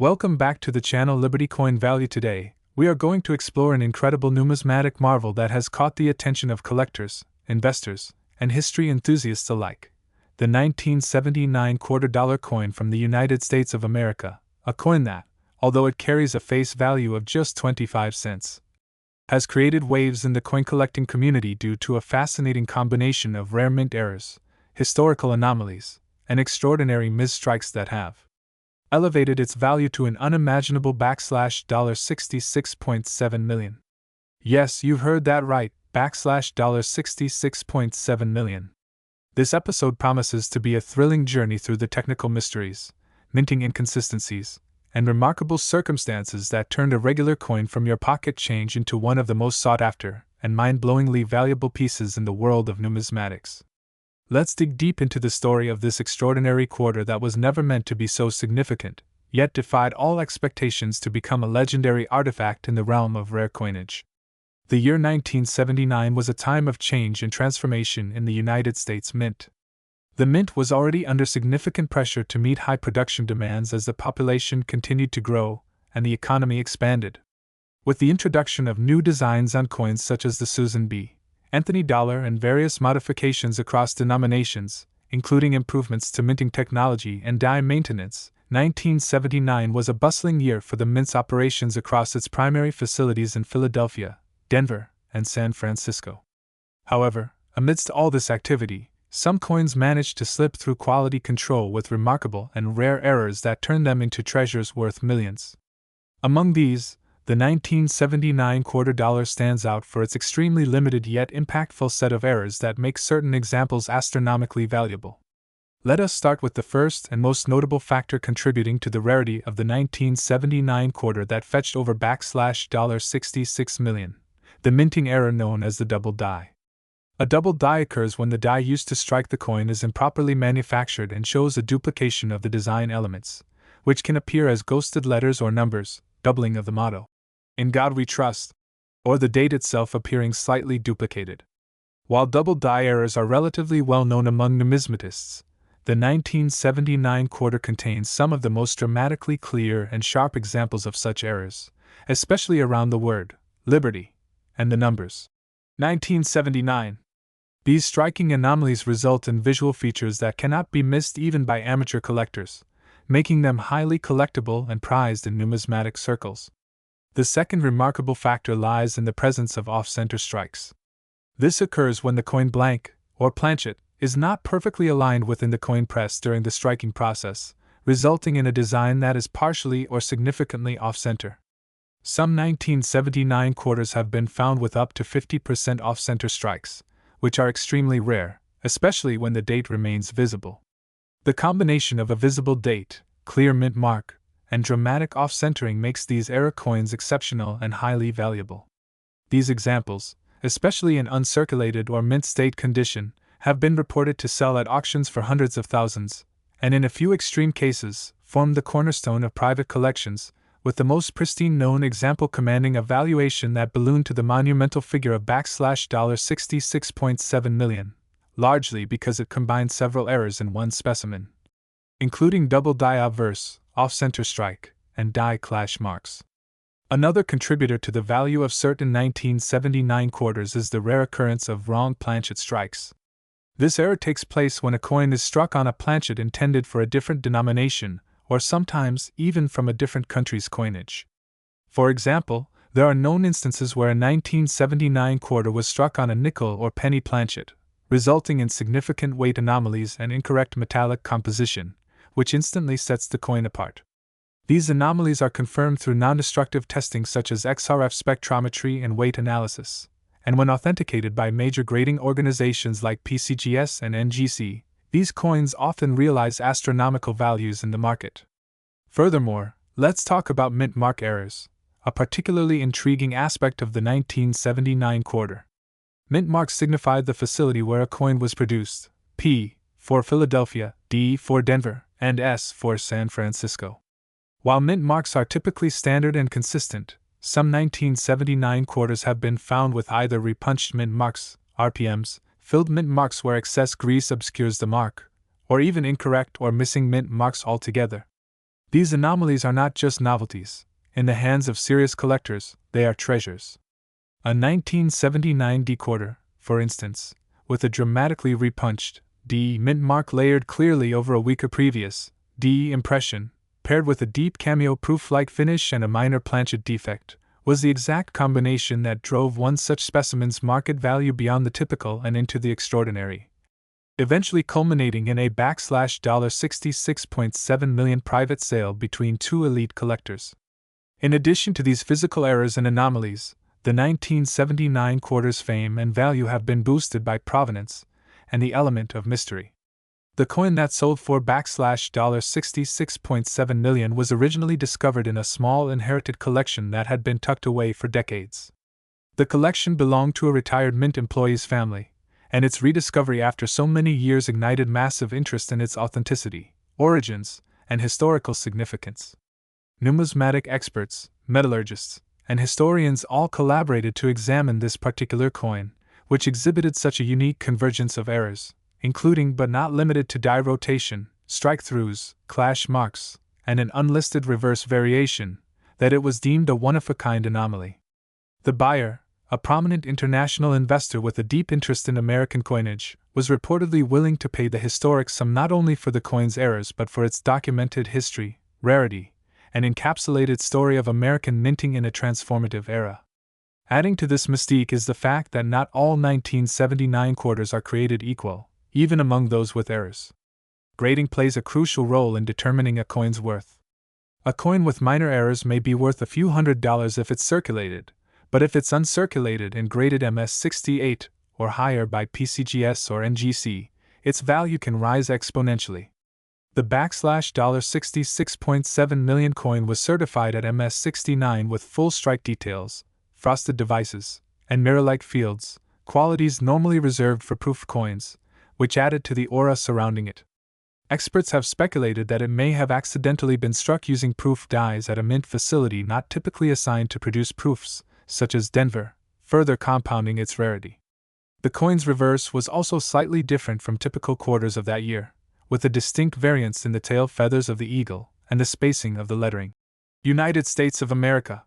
Welcome back to the channel Liberty Coin Value. Today, we are going to explore an incredible numismatic marvel that has caught the attention of collectors, investors, and history enthusiasts alike. The 1979 $quarter coin from the United States of America, a coin that, although it carries a face value of just 25 cents, has created waves in the coin collecting community due to a fascinating combination of rare mint errors, historical anomalies, and extraordinary misstrikes that have elevated its value to an unimaginable $66.7 million. Yes, you've heard that right, $66.7 million. This episode promises to be a thrilling journey through the technical mysteries, minting inconsistencies, and remarkable circumstances that turned a regular coin from your pocket change into one of the most sought-after and mind-blowingly valuable pieces in the world of numismatics. Let's dig deep into the story of this extraordinary quarter that was never meant to be so significant, yet defied all expectations to become a legendary artifact in the realm of rare coinage. The year 1979 was a time of change and transformation in the United States Mint. The Mint was already under significant pressure to meet high production demands as the population continued to grow and the economy expanded. With the introduction of new designs on coins such as the Susan B. Anthony dollar and various modifications across denominations, including improvements to minting technology and die maintenance, 1979 was a bustling year for the Mint's operations across its primary facilities in Philadelphia, Denver, and San Francisco. However, amidst all this activity, some coins managed to slip through quality control with remarkable and rare errors that turned them into treasures worth millions. Among these, the 1979 $quarter stands out for its extremely limited yet impactful set of errors that make certain examples astronomically valuable. Let us start with the first and most notable factor contributing to the rarity of the 1979 quarter that fetched over $66 million, the minting error known as the double die. A double die occurs when the die used to strike the coin is improperly manufactured and shows a duplication of the design elements, which can appear as ghosted letters or numbers, doubling of the motto, "In God We Trust," or the date itself appearing slightly duplicated. While double die errors are relatively well known among numismatists, the 1979 quarter contains some of the most dramatically clear and sharp examples of such errors, especially around the word liberty and the numbers 1979. These striking anomalies result in visual features that cannot be missed even by amateur collectors, making them highly collectible and prized in numismatic circles. The second remarkable factor lies in the presence of off-center strikes. This occurs when the coin blank, or planchet, is not perfectly aligned within the coin press during the striking process, resulting in a design that is partially or significantly off-center. Some 1979 quarters have been found with up to 50% off-center strikes, which are extremely rare, especially when the date remains visible. The combination of a visible date, clear mint mark, and dramatic off-centering makes these error coins exceptional and highly valuable. These examples, especially in uncirculated or mint state condition, have been reported to sell at auctions for hundreds of thousands, and in a few extreme cases, form the cornerstone of private collections, with the most pristine known example commanding a valuation that ballooned to the monumental figure of $66.7 million, largely because it combined several errors in one specimen, including double die obverse, off-center strike, and die clash marks. Another contributor to the value of certain 1979 quarters is the rare occurrence of wrong planchet strikes. This error takes place when a coin is struck on a planchet intended for a different denomination, or sometimes even from a different country's coinage. For example, there are known instances where a 1979 quarter was struck on a nickel or penny planchet, resulting in significant weight anomalies and incorrect metallic composition, which instantly sets the coin apart. These anomalies are confirmed through non-destructive testing such as XRF spectrometry and weight analysis, and when authenticated by major grading organizations like PCGS and NGC, these coins often realize astronomical values in the market. Furthermore, let's talk about mint mark errors, a particularly intriguing aspect of the 1979 quarter. Mint marks signified the facility where a coin was produced, P for Philadelphia, D for Denver, and S for San Francisco. While mint marks are typically standard and consistent, some 1979 quarters have been found with either repunched mint marks, RPMs, filled mint marks where excess grease obscures the mark, or even incorrect or missing mint marks altogether. These anomalies are not just novelties. In the hands of serious collectors, they are treasures. A 1979 D quarter, for instance, with a dramatically repunched D mint mark layered clearly over a weaker previous D impression, paired with a deep cameo proof-like finish and a minor planchet defect, was the exact combination that drove one such specimen's market value beyond the typical and into the extraordinary, eventually culminating in a $66.7 million private sale between two elite collectors. In addition to these physical errors and anomalies, the 1979 quarter's fame and value have been boosted by provenance and the element of mystery. The coin that sold for $66.7 million was originally discovered in a small inherited collection that had been tucked away for decades. The collection belonged to a retired mint employee's family, and its rediscovery after so many years ignited massive interest in its authenticity, origins, and historical significance. Numismatic experts, metallurgists, and historians all collaborated to examine this particular coin, which exhibited such a unique convergence of errors, including but not limited to die rotation, strike-throughs, clash marks, and an unlisted reverse variation, that it was deemed a one-of-a-kind anomaly. The buyer, a prominent international investor with a deep interest in American coinage, was reportedly willing to pay the historic sum not only for the coin's errors but for its documented history, rarity, and encapsulated story of American minting in a transformative era. Adding to this mystique is the fact that not all 1979 quarters are created equal, even among those with errors. Grading plays a crucial role in determining a coin's worth. A coin with minor errors may be worth a few $100s if it's circulated, but if it's uncirculated and graded MS68 or higher by PCGS or NGC, its value can rise exponentially. The $66.7 million coin was certified at MS69 with full strike details, frosted devices, and mirror-like fields, qualities normally reserved for proof coins, which added to the aura surrounding it. Experts have speculated that it may have accidentally been struck using proof dies at a mint facility not typically assigned to produce proofs, such as Denver, further compounding its rarity. The coin's reverse was also slightly different from typical quarters of that year, with a distinct variance in the tail feathers of the eagle and the spacing of the lettering. United States of America.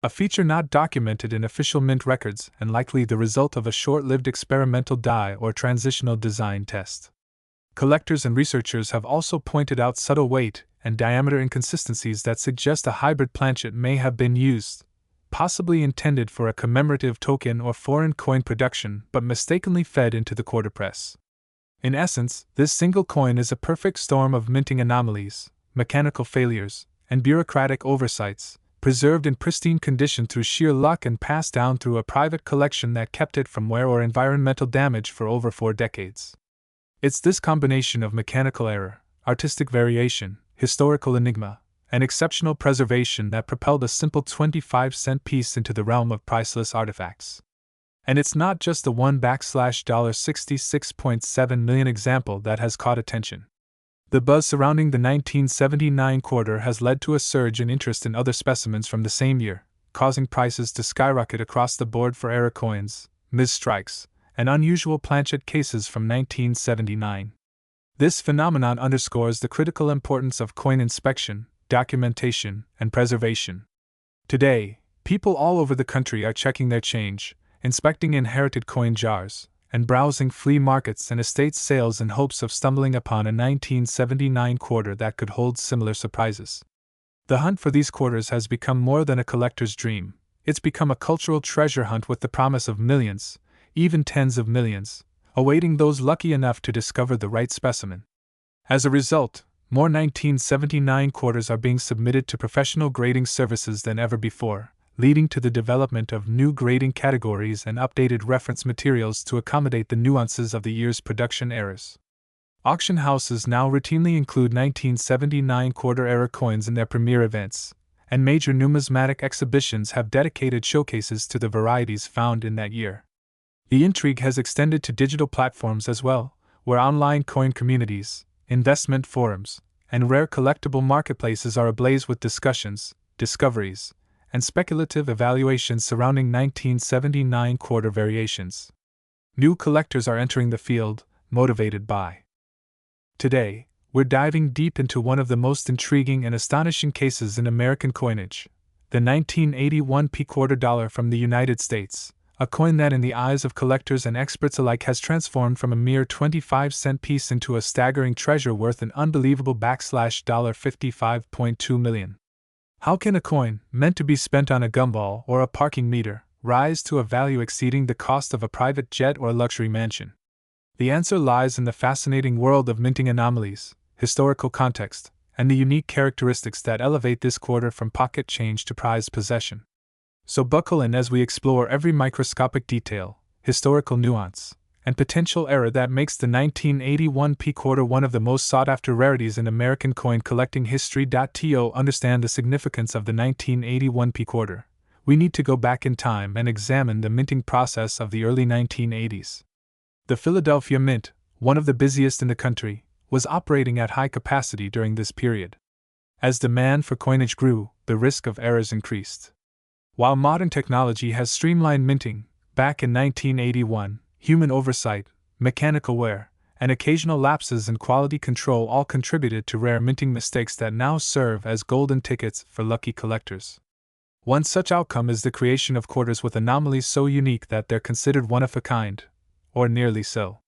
A feature not documented in official mint records and likely the result of a short-lived experimental die or transitional design test. Collectors and researchers have also pointed out subtle weight and diameter inconsistencies that suggest a hybrid planchet may have been used, possibly intended for a commemorative token or foreign coin production but mistakenly fed into the quarter press. In essence, this single coin is a perfect storm of minting anomalies, mechanical failures, and bureaucratic oversights, preserved in pristine condition through sheer luck and passed down through a private collection that kept it from wear or environmental damage for over 4 decades. It's this combination of mechanical error, artistic variation, historical enigma, and exceptional preservation that propelled a simple 25-cent piece into the realm of priceless artifacts. And it's not just the $66.7 million example that has caught attention. The buzz surrounding the 1979 quarter has led to a surge in interest in other specimens from the same year, causing prices to skyrocket across the board for error coins, mis-strikes, and unusual planchet cases from 1979. This phenomenon underscores the critical importance of coin inspection, documentation, and preservation. Today, people all over the country are checking their change, inspecting inherited coin jars, and browsing flea markets and estate sales in hopes of stumbling upon a 1979 quarter that could hold similar surprises. The hunt for these quarters has become more than a collector's dream. It's become a cultural treasure hunt with the promise of millions, even tens of millions, awaiting those lucky enough to discover the right specimen. As a result, more 1979 quarters are being submitted to professional grading services than ever before, leading to the development of new grading categories and updated reference materials to accommodate the nuances of the year's production errors. Auction houses now routinely include 1979 quarter error coins in their premier events, and major numismatic exhibitions have dedicated showcases to the varieties found in that year. The intrigue has extended to digital platforms as well, where online coin communities, investment forums, and rare collectible marketplaces are ablaze with discussions, discoveries, and speculative evaluations surrounding 1979 quarter variations. New collectors are entering the field, motivated by. Today, we're diving deep into one of the most intriguing and astonishing cases in American coinage, the 1981 P-quarter dollar from the United States, a coin that in the eyes of collectors and experts alike has transformed from a mere 25-cent piece into a staggering treasure worth an unbelievable $55.2 million. How can a coin, meant to be spent on a gumball or a parking meter, rise to a value exceeding the cost of a private jet or a luxury mansion? The answer lies in the fascinating world of minting anomalies, historical context, and the unique characteristics that elevate this quarter from pocket change to prized possession. So buckle in as we explore every microscopic detail, historical nuance, and potential error that makes the 1981 P-quarter one of the most sought-after rarities in American coin collecting history. To understand the significance of the 1981 P-quarter, we need to go back in time and examine the minting process of the early 1980s. The Philadelphia Mint, one of the busiest in the country, was operating at high capacity during this period. As demand for coinage grew, the risk of errors increased. While modern technology has streamlined minting, back in 1981, human oversight, mechanical wear, and occasional lapses in quality control all contributed to rare minting mistakes that now serve as golden tickets for lucky collectors. One such outcome is the creation of quarters with anomalies so unique that they're considered one of a kind, or nearly so.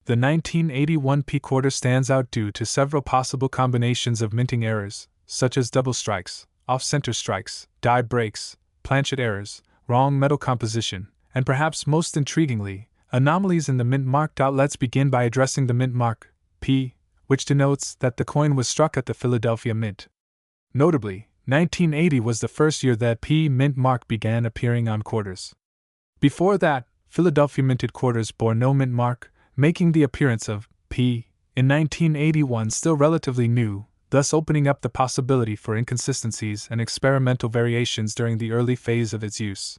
The 1981 P-quarter stands out due to several possible combinations of minting errors, such as double strikes, off-center strikes, die breaks, planchet errors, wrong metal composition, and perhaps most intriguingly, anomalies in the mint mark. Let's begin by addressing the mint mark, P, which denotes that the coin was struck at the Philadelphia Mint. Notably, 1980 was the first year that P mint mark began appearing on quarters. Before that, Philadelphia minted quarters bore no mint mark, making the appearance of P in 1981 still relatively new, thus opening up the possibility for inconsistencies and experimental variations during the early phase of its use.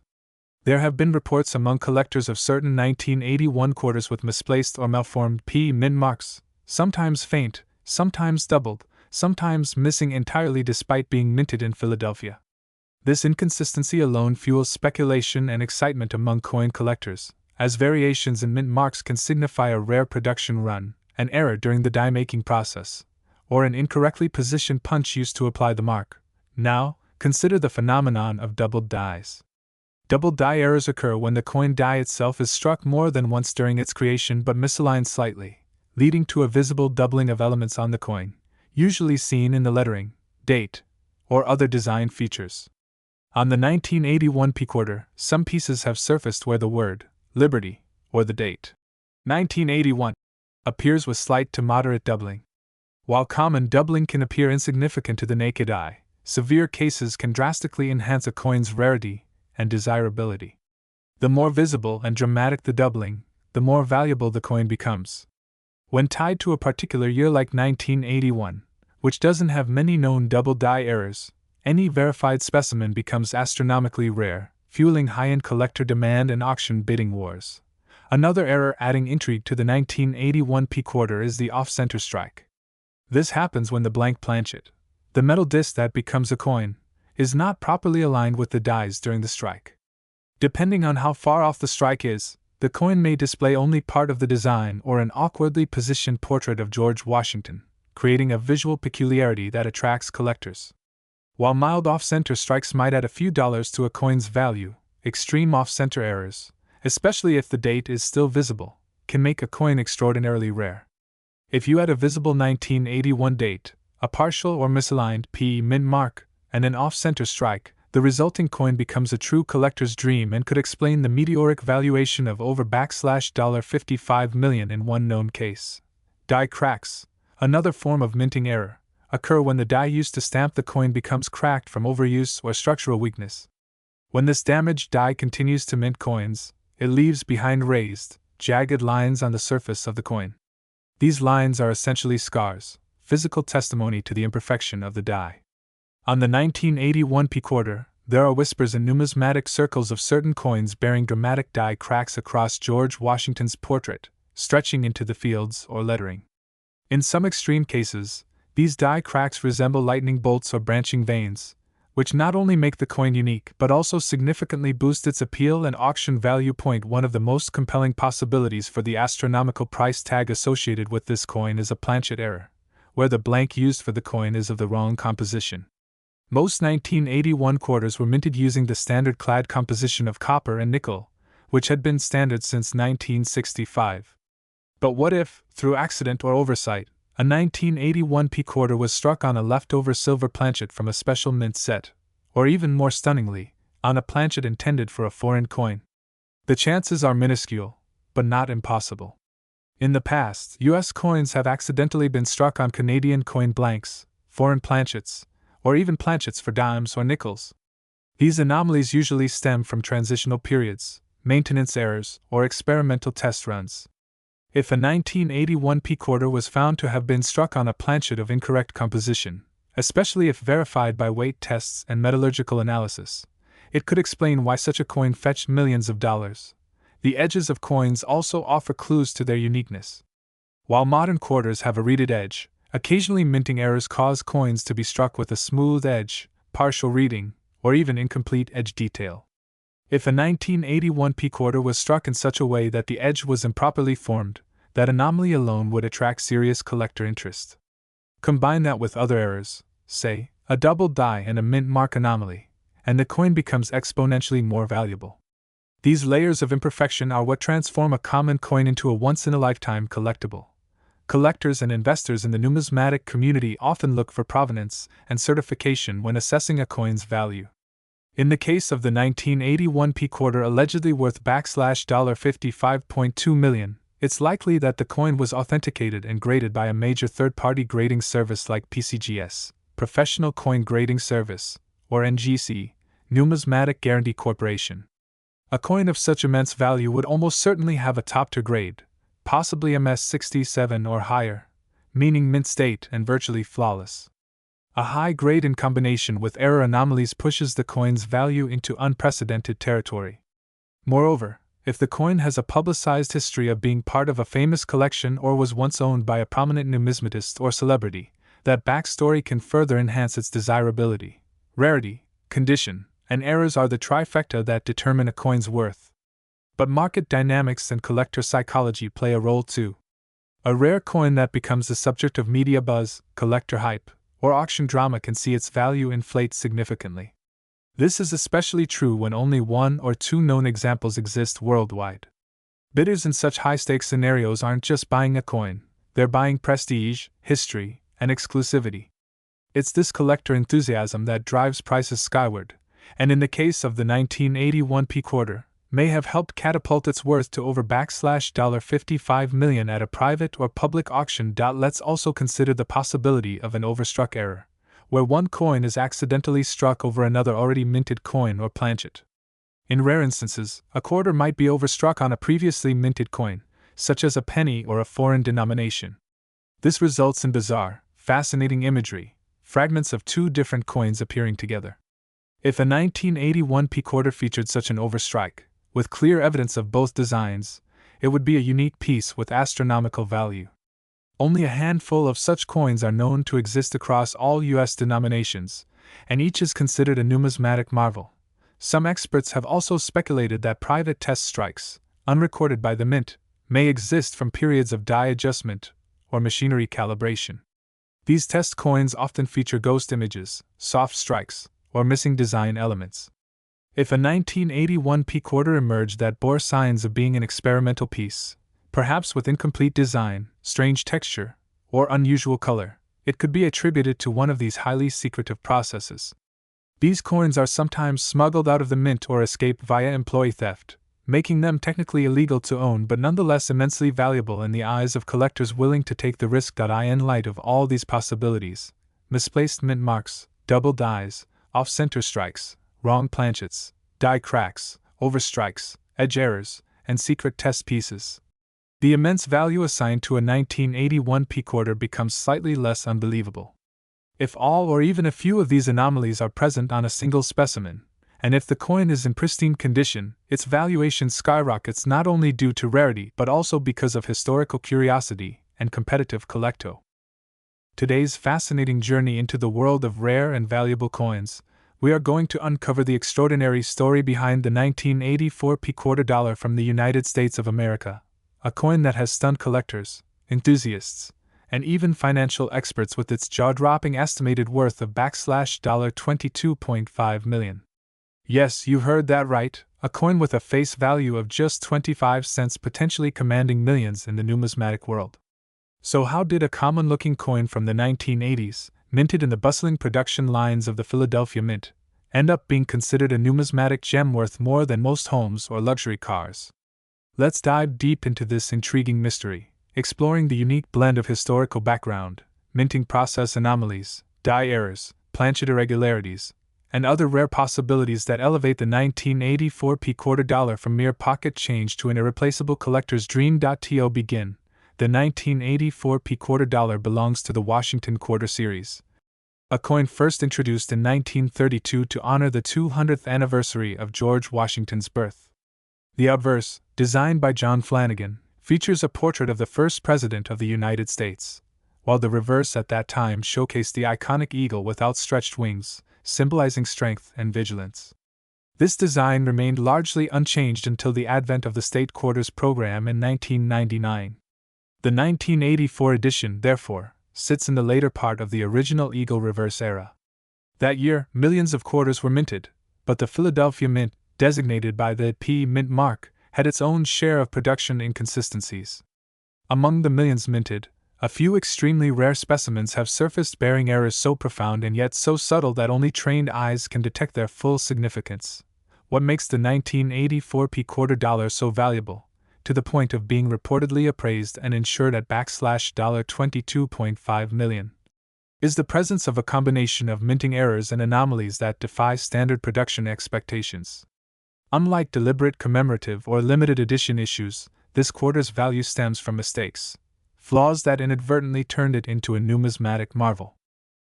There have been reports among collectors of certain 1981 quarters with misplaced or malformed P mint marks, sometimes faint, sometimes doubled, sometimes missing entirely despite being minted in Philadelphia. This inconsistency alone fuels speculation and excitement among coin collectors, as variations in mint marks can signify a rare production run, an error during the die-making process, or an incorrectly positioned punch used to apply the mark. Now, consider the phenomenon of doubled dies. Doubled die errors occur when the coin die itself is struck more than once during its creation but misaligned slightly, leading to a visible doubling of elements on the coin, usually seen in the lettering, date, or other design features. On the 1981 P-quarter, some pieces have surfaced where the word, Liberty, or the date, 1981, appears with slight to moderate doubling. While common doubling can appear insignificant to the naked eye, severe cases can drastically enhance a coin's rarity and desirability. The more visible and dramatic the doubling, the more valuable the coin becomes. When tied to a particular year like 1981, which doesn't have many known double die errors, any verified specimen becomes astronomically rare, fueling high-end collector demand and auction bidding wars. Another error adding intrigue to the 1981 P-quarter is the off-center strike. This happens when the blank planchet, the metal disc that becomes a coin, is not properly aligned with the dies during the strike. Depending on how far off the strike is, the coin may display only part of the design or an awkwardly positioned portrait of George Washington, creating a visual peculiarity that attracts collectors. While mild off-center strikes might add a few dollars to a coin's value, extreme off-center errors, especially if the date is still visible, can make a coin extraordinarily rare. If you had a visible 1981 date, a partial or misaligned P mint mark, and an off-center strike, the resulting coin becomes a true collector's dream and could explain the meteoric valuation of over $55 million in one known case. Die cracks, another form of minting error, occur when the die used to stamp the coin becomes cracked from overuse or structural weakness. When this damaged die continues to mint coins, it leaves behind raised, jagged lines on the surface of the coin. These lines are essentially scars, physical testimony to the imperfection of the die. On the 1981 P-quarter, there are whispers in numismatic circles of certain coins bearing dramatic die cracks across George Washington's portrait, stretching into the fields or lettering. In some extreme cases, these die cracks resemble lightning bolts or branching veins, which not only make the coin unique but also significantly boost its appeal and auction value. One of the most compelling possibilities for the astronomical price tag associated with this coin is a planchet error, where the blank used for the coin is of the wrong composition. Most 1981 quarters were minted using the standard clad composition of copper and nickel, which had been standard since 1965. But what if, through accident or oversight, a 1981 P quarter was struck on a leftover silver planchet from a special mint set, or even more stunningly, on a planchet intended for a foreign coin? The chances are minuscule, but not impossible. In the past, U.S. coins have accidentally been struck on Canadian coin blanks, foreign planchets, or even planchets for dimes or nickels. These anomalies usually stem from transitional periods, maintenance errors, or experimental test runs. If a 1981 P quarter was found to have been struck on a planchet of incorrect composition, especially if verified by weight tests and metallurgical analysis, it could explain why such a coin fetched millions of dollars. The edges of coins also offer clues to their uniqueness. While modern quarters have a reeded edge, occasionally minting errors cause coins to be struck with a smooth edge, partial reeding, or even incomplete edge detail. If a 1981 P quarter was struck in such a way that the edge was improperly formed, that anomaly alone would attract serious collector interest. Combine that with other errors, say, a double die and a mint mark anomaly, and the coin becomes exponentially more valuable. These layers of imperfection are what transform a common coin into a once-in-a-lifetime collectible. Collectors and investors in the numismatic community often look for provenance and certification when assessing a coin's value. In the case of the 1981 P quarter allegedly worth $55.2 million, it's likely that the coin was authenticated and graded by a major third-party grading service like PCGS, Professional Coin Grading Service, or NGC, Numismatic Guarantee Corporation. A coin of such immense value would almost certainly have a top-tier grade, possibly MS67 or higher, meaning mint state and virtually flawless. A high grade in combination with error anomalies pushes the coin's value into unprecedented territory. Moreover, if the coin has a publicized history of being part of a famous collection or was once owned by a prominent numismatist or celebrity, that backstory can further enhance its desirability. Rarity, condition, and errors are the trifecta that determine a coin's worth. But market dynamics and collector psychology play a role too. A rare coin that becomes the subject of media buzz, collector hype, or auction drama can see its value inflate significantly. This is especially true when only one or two known examples exist worldwide. Bidders in such high-stakes scenarios aren't just buying a coin, they're buying prestige, history, and exclusivity. It's this collector enthusiasm that drives prices skyward, and in the case of the 1981 P quarter, may have helped catapult its worth to over $55 million at a private or public auction. Let's also consider the possibility of an overstruck error, where one coin is accidentally struck over another already minted coin or planchet. In rare instances, a quarter might be overstruck on a previously minted coin, such as a penny or a foreign denomination. This results in bizarre, fascinating imagery, fragments of two different coins appearing together. If a 1981 P quarter featured such an overstrike, with clear evidence of both designs, it would be a unique piece with astronomical value. Only a handful of such coins are known to exist across all U.S. denominations, and each is considered a numismatic marvel. Some experts have also speculated that private test strikes, unrecorded by the mint, may exist from periods of die adjustment or machinery calibration. These test coins often feature ghost images, soft strikes, or missing design elements. If a 1981 P quarter emerged that bore signs of being an experimental piece, perhaps with incomplete design, strange texture, or unusual color, it could be attributed to one of these highly secretive processes. These coins are sometimes smuggled out of the mint or escape via employee theft, making them technically illegal to own but nonetheless immensely valuable in the eyes of collectors willing to take the risk. In light of all these possibilities, misplaced mint marks, double dies, off-center strikes, wrong planchets, die cracks, overstrikes, edge errors, and secret test pieces, the immense value assigned to a 1981 P quarter becomes slightly less unbelievable. If all or even a few of these anomalies are present on a single specimen, and if the coin is in pristine condition, its valuation skyrockets not only due to rarity but also because of historical curiosity and competitive collecto. Today's fascinating journey into the world of rare and valuable coins, we are going to uncover the extraordinary story behind the 1984 P quarter dollar from the United States of America, a coin that has stunned collectors, enthusiasts, and even financial experts with its jaw-dropping estimated worth of $22.5 million. Yes, you heard that right, a coin with a face value of just 25 cents potentially commanding millions in the numismatic world. So how did a common-looking coin from the 1980s, minted in the bustling production lines of the Philadelphia Mint, end up being considered a numismatic gem worth more than most homes or luxury cars? Let's dive deep into this intriguing mystery, exploring the unique blend of historical background, minting process anomalies, die errors, planchet irregularities, and other rare possibilities that elevate the 1984 quarter dollar from mere pocket change to an irreplaceable collector's dream. To begin, the 1984 quarter dollar belongs to the Washington Quarter Series, a coin first introduced in 1932 to honor the 200th anniversary of George Washington's birth. The obverse, designed by John Flanagan, features a portrait of the first president of the United States, while the reverse at that time showcased the iconic eagle with outstretched wings, symbolizing strength and vigilance. This design remained largely unchanged until the advent of the State Quarters program in 1999. The 1984 edition, therefore, sits in the later part of the original eagle reverse era. That year, millions of quarters were minted, but the Philadelphia Mint, designated by the P Mint mark, had its own share of production inconsistencies. Among the millions minted, a few extremely rare specimens have surfaced bearing errors so profound and yet so subtle that only trained eyes can detect their full significance. What makes the 1984 quarter dollar so valuable, to the point of being reportedly appraised and insured at $22.5 million, is the presence of a combination of minting errors and anomalies that defy standard production expectations. Unlike deliberate commemorative or limited edition issues, this quarter's value stems from mistakes, flaws that inadvertently turned it into a numismatic marvel.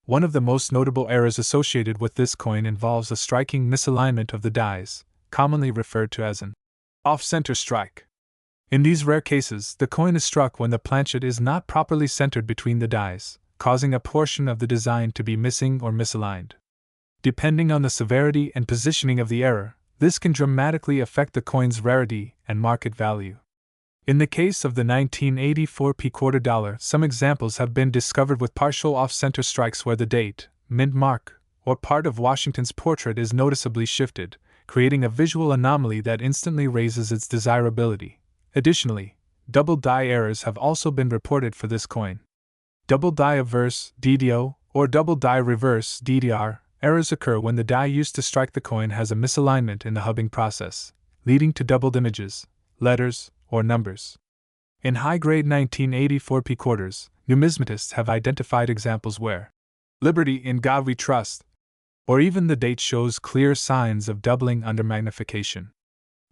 One of the most notable errors associated with this coin involves a striking misalignment of the dies, commonly referred to as an off-center strike. In these rare cases, the coin is struck when the planchet is not properly centered between the dies, causing a portion of the design to be missing or misaligned. Depending on the severity and positioning of the error, this can dramatically affect the coin's rarity and market value. In the case of the 1984 quarter dollar, some examples have been discovered with partial off-center strikes where the date, mint mark, or part of Washington's portrait is noticeably shifted, creating a visual anomaly that instantly raises its desirability. Additionally, double die errors have also been reported for this coin. Double die obverse (DDO) or double die reverse (DDR) errors occur when the die used to strike the coin has a misalignment in the hubbing process, leading to doubled images, letters, or numbers. In high-grade 1984 quarters, numismatists have identified examples where "Liberty in God We Trust," or even the date shows clear signs of doubling under magnification.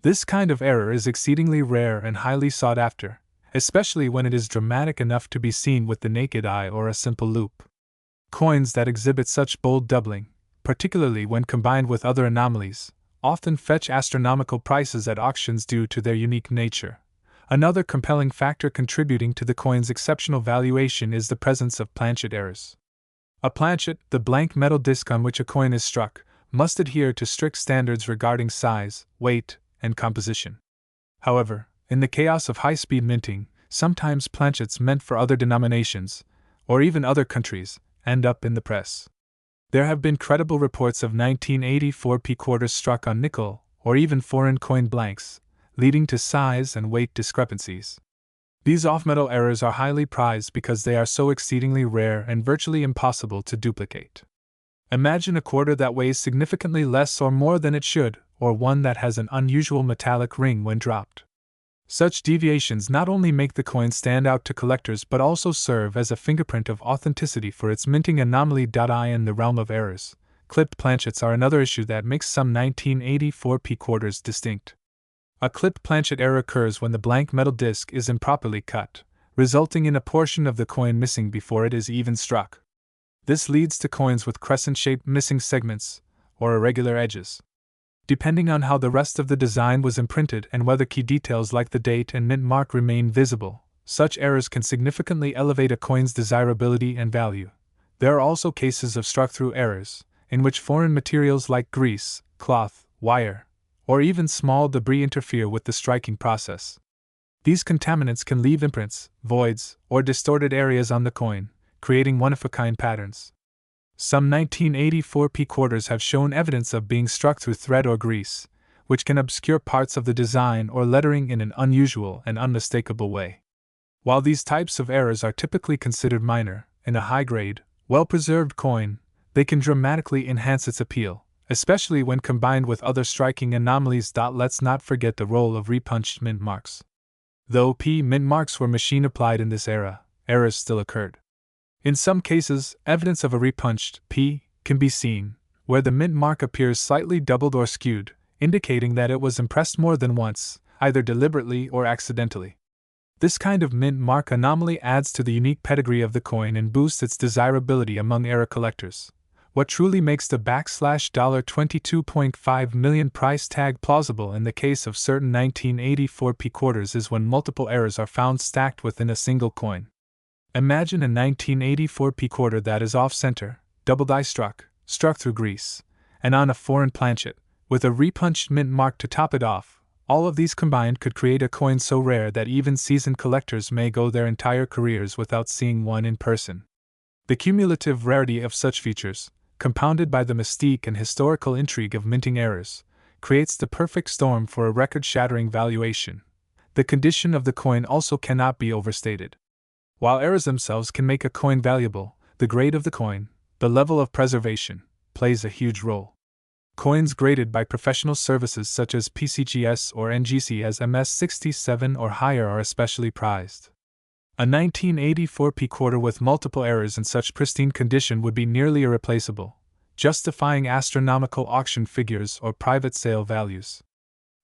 This kind of error is exceedingly rare and highly sought after, especially when it is dramatic enough to be seen with the naked eye or a simple loupe. Coins that exhibit such bold doubling, particularly when combined with other anomalies, often fetch astronomical prices at auctions due to their unique nature. Another compelling factor contributing to the coin's exceptional valuation is the presence of planchet errors. A planchet, the blank metal disc on which a coin is struck, must adhere to strict standards regarding size, weight, and composition. However, in the chaos of high-speed minting, sometimes planchets meant for other denominations, or even other countries, end up in the press. There have been credible reports of 1984 quarters struck on nickel, or even foreign coin blanks, leading to size and weight discrepancies. These off-metal errors are highly prized because they are so exceedingly rare and virtually impossible to duplicate. Imagine a quarter that weighs significantly less or more than it should, or one that has an unusual metallic ring when dropped. Such deviations not only make the coin stand out to collectors but also serve as a fingerprint of authenticity for its minting anomaly. In the realm of errors, clipped planchets are another issue that makes some 1984 quarters distinct. A clipped planchet error occurs when the blank metal disc is improperly cut, resulting in a portion of the coin missing before it is even struck. This leads to coins with crescent-shaped missing segments, or irregular edges. Depending on how the rest of the design was imprinted and whether key details like the date and mint mark remain visible, such errors can significantly elevate a coin's desirability and value. There are also cases of struck-through errors, in which foreign materials like grease, cloth, wire, or even small debris interfere with the striking process. These contaminants can leave imprints, voids, or distorted areas on the coin, creating one-of-a-kind patterns. Some 1984p quarters have shown evidence of being struck through thread or grease, which can obscure parts of the design or lettering in an unusual and unmistakable way. While these types of errors are typically considered minor, in a high-grade, well-preserved coin, they can dramatically enhance its appeal, especially when combined with other striking anomalies. Let's not forget the role of repunched mint marks. Though mint marks were machine-applied in this era, errors still occurred. In some cases, evidence of a repunched P can be seen, where the mint mark appears slightly doubled or skewed, indicating that it was impressed more than once, either deliberately or accidentally. This kind of mint mark anomaly adds to the unique pedigree of the coin and boosts its desirability among era collectors. What truly makes the $22.5 million price tag plausible in the case of certain 1984p quarters is when multiple errors are found stacked within a single coin. Imagine a 1984p quarter that is off-center, double-die struck through grease, and on a foreign planchet, with a repunched mint mark to top it off. All of these combined could create a coin so rare that even seasoned collectors may go their entire careers without seeing one in person. The cumulative rarity of such features, compounded by the mystique and historical intrigue of minting errors, creates the perfect storm for a record-shattering valuation. The condition of the coin also cannot be overstated. While errors themselves can make a coin valuable, the grade of the coin, the level of preservation, plays a huge role. Coins graded by professional services such as PCGS or NGC as MS67 or higher are especially prized. A 1984p quarter with multiple errors in such pristine condition would be nearly irreplaceable, justifying astronomical auction figures or private sale values.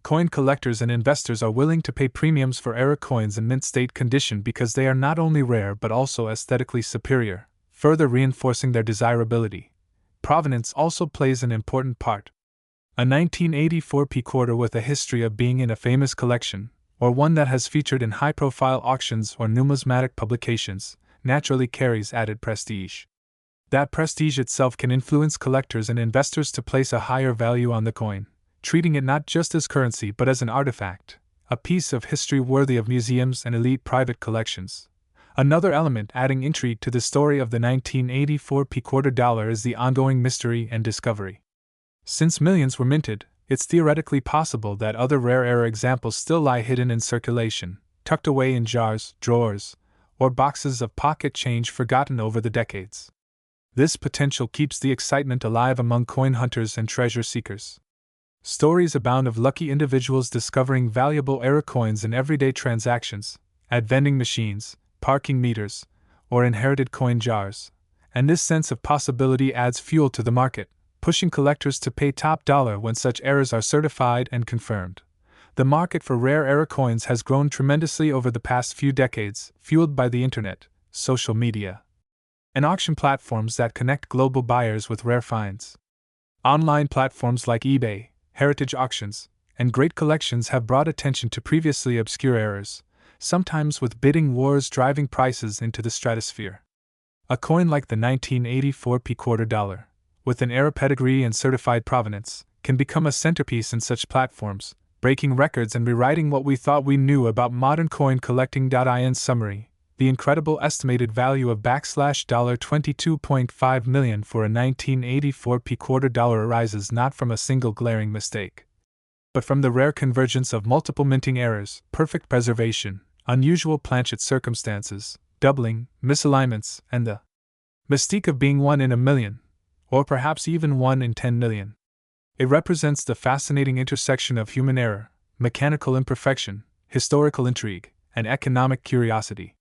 Coin collectors and investors are willing to pay premiums for era coins in mint state condition because they are not only rare but also aesthetically superior, further reinforcing their desirability. Provenance also plays an important part. A 1984p quarter with a history of being in a famous collection, or one that has featured in high-profile auctions or numismatic publications, naturally carries added prestige. That prestige itself can influence collectors and investors to place a higher value on the coin, treating it not just as currency but as an artifact, a piece of history worthy of museums and elite private collections. Another element adding intrigue to the story of the 1984p quarter dollar is the ongoing mystery and discovery. Since millions were minted, it's theoretically possible that other rare era examples still lie hidden in circulation, tucked away in jars, drawers, or boxes of pocket change forgotten over the decades. This potential keeps the excitement alive among coin hunters and treasure seekers. Stories abound of lucky individuals discovering valuable era coins in everyday transactions, at vending machines, parking meters, or inherited coin jars, and this sense of possibility adds fuel to the market, pushing collectors to pay top dollar when such errors are certified and confirmed. The market for rare era coins has grown tremendously over the past few decades, fueled by the internet, social media, and auction platforms that connect global buyers with rare finds. Online platforms like eBay, heritage auctions, and great collections have brought attention to previously obscure errors, sometimes with bidding wars driving prices into the stratosphere. A coin like the 1984p quarter dollar, with an era pedigree and certified provenance, can become a centerpiece in such platforms, breaking records and rewriting what we thought we knew about modern coin collecting. In summary, the incredible estimated value of $22.5 million for a 1984p quarter dollar arises not from a single glaring mistake, but from the rare convergence of multiple minting errors, perfect preservation, unusual planchet circumstances, doubling, misalignments, and the mystique of being 1 in a million, or perhaps even 1 in 10 million. It represents the fascinating intersection of human error, mechanical imperfection, historical intrigue, and economic curiosity.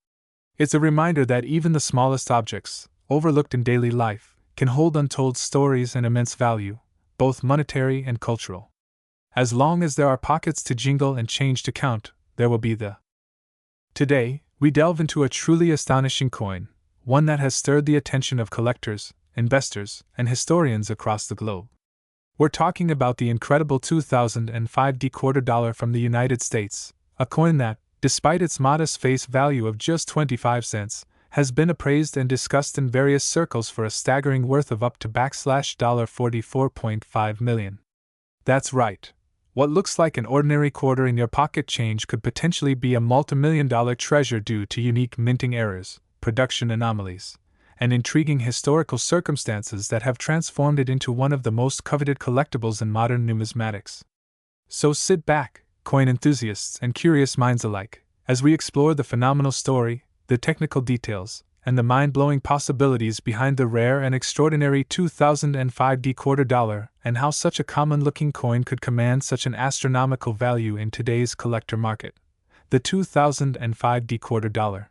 It's a reminder that even the smallest objects, overlooked in daily life, can hold untold stories and immense value, both monetary and cultural. As long as there are pockets to jingle and change to count, there will be the. Today, we delve into a truly astonishing coin, one that has stirred the attention of collectors, investors, and historians across the globe. We're talking about the incredible 2005 quarter dollar from the United States, a coin that, despite its modest face value of just 25 cents, has been appraised and discussed in various circles for a staggering worth of up to $44.5 million. That's right. What looks like an ordinary quarter in your pocket change could potentially be a multimillion-dollar treasure due to unique minting errors, production anomalies, and intriguing historical circumstances that have transformed it into one of the most coveted collectibles in modern numismatics. So sit back, coin enthusiasts and curious minds alike, as we explore the phenomenal story, the technical details, and the mind-blowing possibilities behind the rare and extraordinary 2005D quarter dollar, and how such a common-looking coin could command such an astronomical value in today's collector market. The 2005D quarter dollar,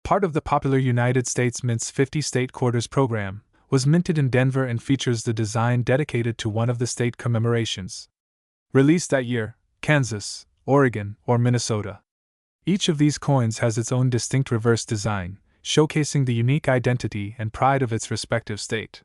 part of the popular United States Mint's 50 state quarters program, was minted in Denver and features the design dedicated to one of the state commemorations. Released that year, Kansas, Oregon, or Minnesota. Each of these coins has its own distinct reverse design, showcasing the unique identity and pride of its respective state.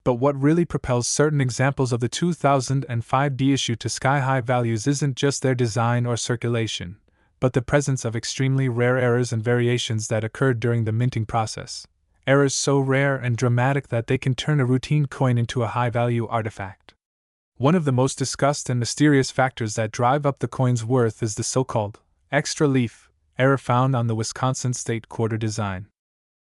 But what really propels certain examples of the 2005D issue to sky-high values isn't just their design or circulation, but the presence of extremely rare errors and variations that occurred during the minting process. Errors so rare and dramatic that they can turn a routine coin into a high-value artifact. One of the most discussed and mysterious factors that drive up the coin's worth is the so-called extra leaf error found on the Wisconsin state quarter design.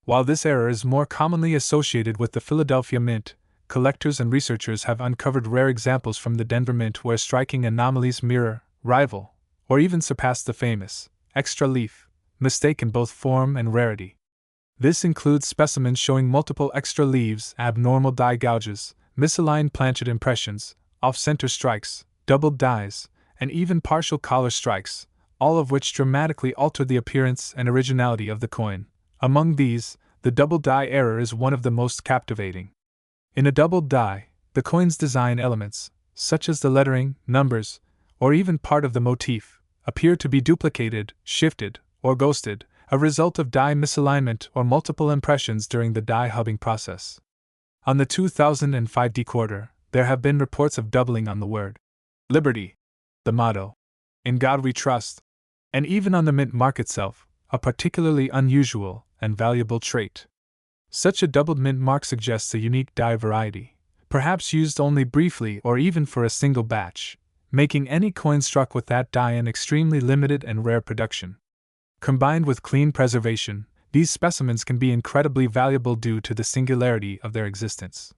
While this error is more commonly associated with the Philadelphia Mint, collectors and researchers have uncovered rare examples from the Denver Mint where striking anomalies mirror, rival, or even surpass the famous extra leaf mistake in both form and rarity. This includes specimens showing multiple extra leaves, abnormal die gouges, misaligned planchet impressions, off-center strikes, doubled dies, and even partial collar strikes, all of which dramatically alter the appearance and originality of the coin. Among these, the double die error is one of the most captivating. In a double die, the coin's design elements, such as the lettering, numbers, or even part of the motif, appear to be duplicated, shifted, or ghosted, a result of die misalignment or multiple impressions during the die hubbing process. On the 2005D quarter, there have been reports of doubling on the word Liberty, the motto, In God We Trust, and even on the mint mark itself, a particularly unusual and valuable trait. Such a doubled mint mark suggests a unique die variety, perhaps used only briefly or even for a single batch, making any coin struck with that die an extremely limited and rare production. Combined with clean preservation, these specimens can be incredibly valuable due to the singularity of their existence.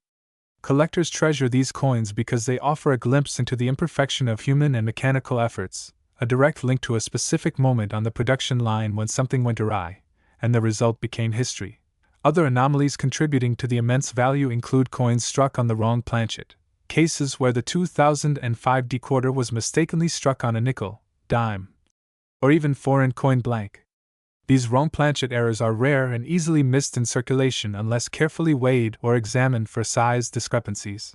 Collectors treasure these coins because they offer a glimpse into the imperfection of human and mechanical efforts, a direct link to a specific moment on the production line when something went awry, and the result became history. Other anomalies contributing to the immense value include coins struck on the wrong planchet, cases where the 2005D quarter was mistakenly struck on a nickel, dime, or even foreign coin blank. These wrong planchet errors are rare and easily missed in circulation unless carefully weighed or examined for size discrepancies.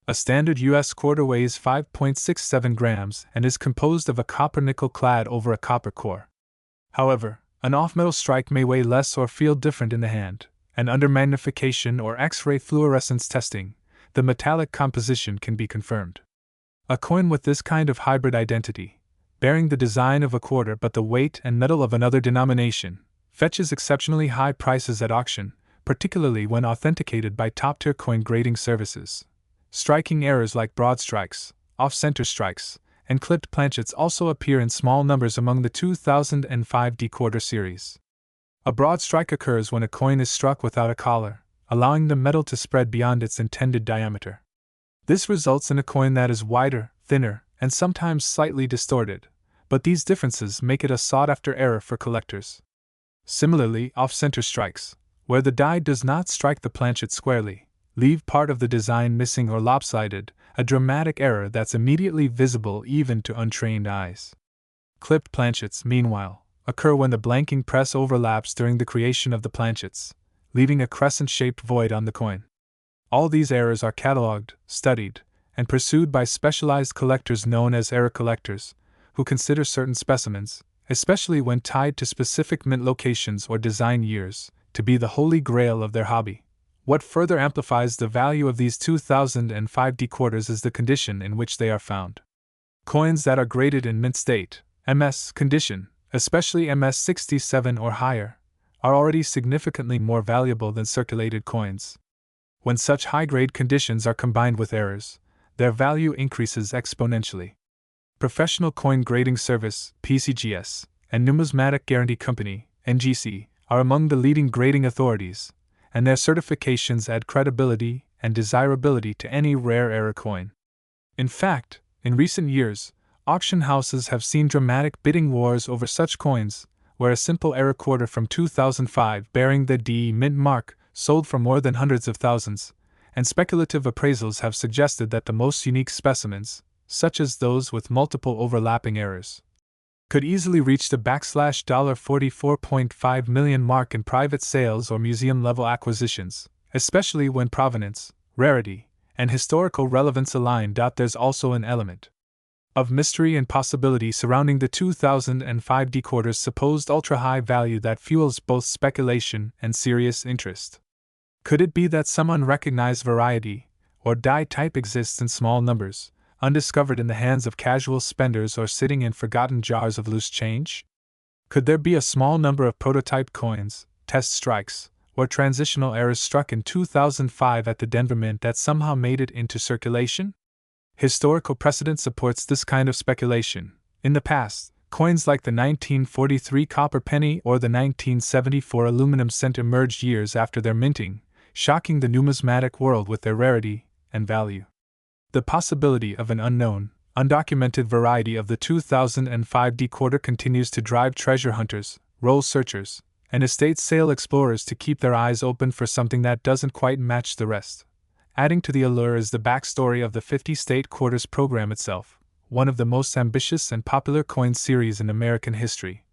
A standard U.S. quarter weighs 5.67 grams and is composed of a copper nickel clad over a copper core. However, an off-metal strike may weigh less or feel different in the hand, and under magnification or X-ray fluorescence testing, the metallic composition can be confirmed. A coin with this kind of hybrid identity, bearing the design of a quarter but the weight and metal of another denomination, fetches exceptionally high prices at auction, particularly when authenticated by top-tier coin grading services. Striking errors like broad strikes, off-center strikes, and clipped planchets also appear in small numbers among the 2005D quarter series. A broad strike occurs when a coin is struck without a collar, allowing the metal to spread beyond its intended diameter. This results in a coin that is wider, thinner, and sometimes slightly distorted, but these differences make it a sought-after error for collectors. Similarly, off-center strikes, where the die does not strike the planchet squarely, leave part of the design missing or lopsided, a dramatic error that's immediately visible even to untrained eyes. Clipped planchets, meanwhile, occur when the blanking press overlaps during the creation of the planchets, leaving a crescent-shaped void on the coin. All these errors are catalogued, studied, and pursued by specialized collectors known as error collectors, who consider certain specimens, especially when tied to specific mint locations or design years, to be the holy grail of their hobby. What further amplifies the value of these 2005D quarters is the condition in which they are found. Coins that are graded in mint state, MS condition, especially MS 67 or higher, are already significantly more valuable than circulated coins. When such high-grade conditions are combined with errors, their value increases exponentially. Professional Coin Grading Service (PCGS) and Numismatic Guarantee Company (NGC) are among the leading grading authorities, and their certifications add credibility and desirability to any rare era coin. In fact, in recent years, auction houses have seen dramatic bidding wars over such coins, where a simple era quarter from 2005 bearing the DE mint mark sold for more than hundreds of thousands, and speculative appraisals have suggested that the most unique specimens, such as those with multiple overlapping errors, could easily reach the $44.5 million mark in private sales or museum-level acquisitions, especially when provenance, rarity, and historical relevance align. There's also an element of mystery and possibility surrounding the 2005 decoder's supposed ultra-high value that fuels both speculation and serious interest. Could it be that some unrecognized variety, or die type exists in small numbers, undiscovered in the hands of casual spenders or sitting in forgotten jars of loose change? Could there be a small number of prototype coins, test strikes, or transitional errors struck in 2005 at the Denver Mint that somehow made it into circulation? Historical precedent supports this kind of speculation. In the past, coins like the 1943 copper penny or the 1974 aluminum cent emerged years after their minting, shocking the numismatic world with their rarity and value. The possibility of an unknown, undocumented variety of the 2005 decoder continues to drive treasure hunters, roll searchers, and estate sale explorers to keep their eyes open for something that doesn't quite match the rest. Adding to the allure is the backstory of the 50-state quarters program itself, one of the most ambitious and popular coin series in American history,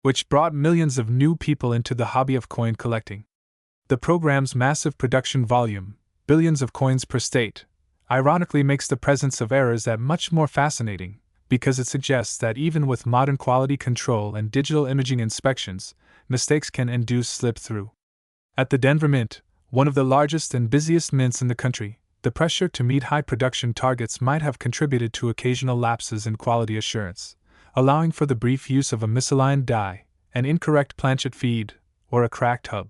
which brought millions of new people into the hobby of coin collecting. The program's massive production volume, billions of coins per state, ironically makes the presence of errors that much more fascinating, because it suggests that even with modern quality control and digital imaging inspections, mistakes can induce slip-through. At the Denver Mint, one of the largest and busiest mints in the country, the pressure to meet high production targets might have contributed to occasional lapses in quality assurance, allowing for the brief use of a misaligned die, an incorrect planchet feed, or a cracked hub.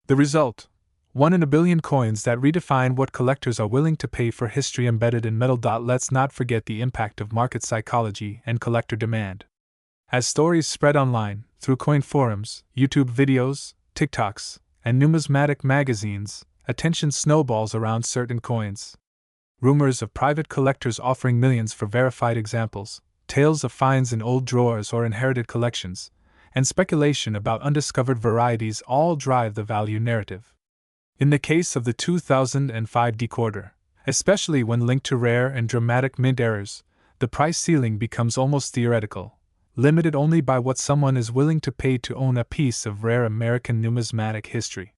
The result: 1 in a billion coins that redefine what collectors are willing to pay for history embedded in metal. Let's not forget the impact of market psychology and collector demand. As stories spread online, through coin forums, YouTube videos, TikToks, and numismatic magazines, attention snowballs around certain coins. Rumors of private collectors offering millions for verified examples, tales of finds in old drawers or inherited collections, and speculation about undiscovered varieties all drive the value narrative. In the case of the 2005 decoder, especially when linked to rare and dramatic mint errors, the price ceiling becomes almost theoretical, limited only by what someone is willing to pay to own a piece of rare American numismatic history.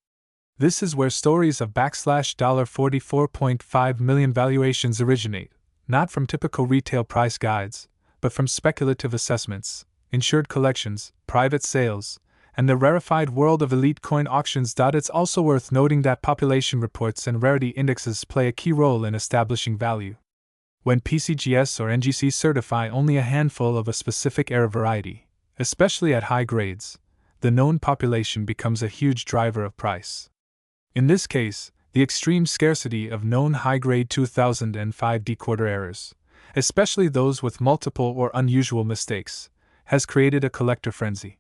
This is where stories of $44.5 million valuations originate, not from typical retail price guides, but from speculative assessments, insured collections, private sales, and the rarefied world of elite coin auctions. It's also worth noting that population reports and rarity indexes play a key role in establishing value. When PCGS or NGC certify only a handful of a specific era variety, especially at high grades, the known population becomes a huge driver of price. In this case, the extreme scarcity of known high-grade 2005 decoder errors, especially those with multiple or unusual mistakes, has created a collector frenzy.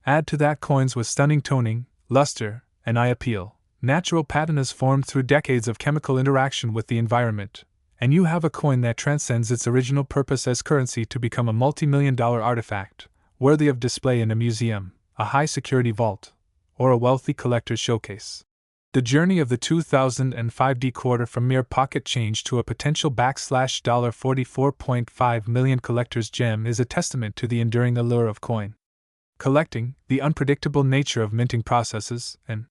Add to that coins with stunning toning, luster, and eye appeal, natural patinas formed through decades of chemical interaction with the environment, and you have a coin that transcends its original purpose as currency to become a multi-million-dollar artifact, worthy of display in a museum, a high-security vault, or a wealthy collector's showcase. The journey of the 2005 decoder from mere pocket change to a potential $44.5 million collector's gem is a testament to the enduring allure of coin collecting, the unpredictable nature of minting processes, and